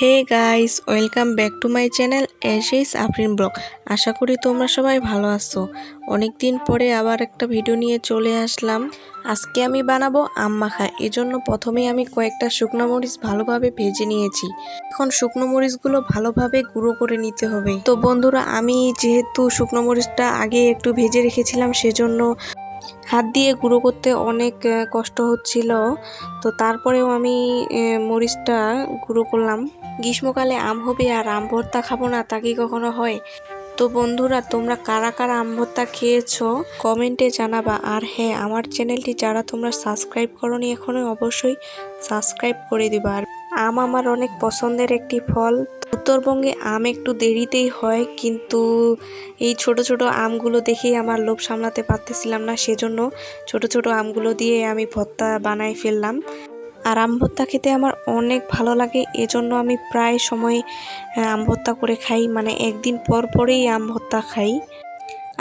Hey guys, welcome back to my channel SS Afrin blog. আশা করি তোমরা সবাই ভালো আছো। অনেক দিন পরে আবার একটা ভিডিও নিয়ে চলে আসলাম। আজকে আমি বানাবো আম মাখা। এজন্য প্রথমেই আমি কয়েকটা শুকনো মরিচ ভালোভাবে ভেজে নিয়েছি। এখন শুকনো মরিচগুলো ভালোভাবে গুঁড়ো করে নিতে হবে। তো বন্ধুরা, আমি যেহেতু শুকনো মরিচটা আগে একটু ভেজে রেখেছিলাম, সেজন্য হাত দিয়ে গুঁড়ো করতে অনেক কষ্ট হচ্ছিল। তো তারপরেও আমি মরিচটা গুঁড়ো করলাম। গ্রীষ্মকালে আম হবে আর আম ভর্তা খাবো না, তা কি কখনো হয়? তো বন্ধুরা, তোমরা কারা কারা আম ভর্তা খেয়েছো কমেন্টে জানাবা। আর হ্যাঁ, আমার চ্যানেলটি যারা তোমরা সাবস্ক্রাইব করোনি এখনো, অবশ্যই সাবস্ক্রাইব করে দিবা। আর আম আমার অনেক পছন্দের একটি ফল। উত্তরবঙ্গে আম একটু দেরিতেই হয়, কিন্তু এই ছোট ছোট আমগুলো দেখেই আমার লোভ সামলাতে পারতেছিলাম না, সেজন্য ছোট ছোট আমগুলো দিয়ে আমি ভর্তা বানাই ফেললাম। আর আম ভর্তা খেতে আমার অনেক ভালো লাগে, এজন্য আমি প্রায় সময় আম ভর্তা করে খাই, মানে একদিন পর পরেই আম ভর্তা খাই।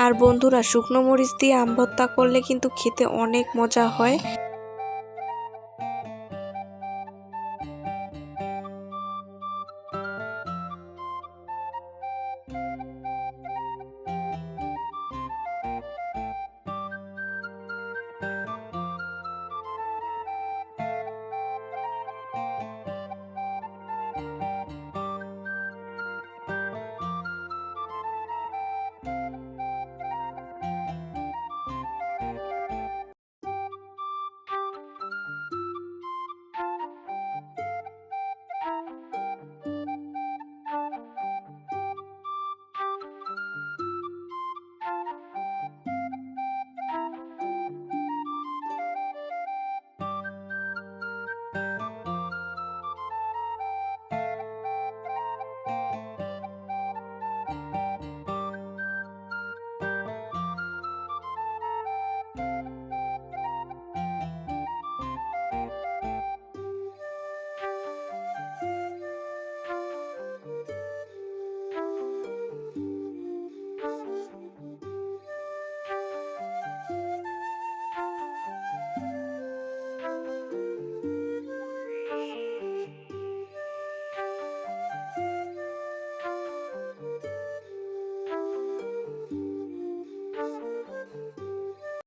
আর বন্ধুরা, শুকনো মরিচ দিয়ে আম ভর্তা করলে কিন্তু খেতে অনেক মজা হয়।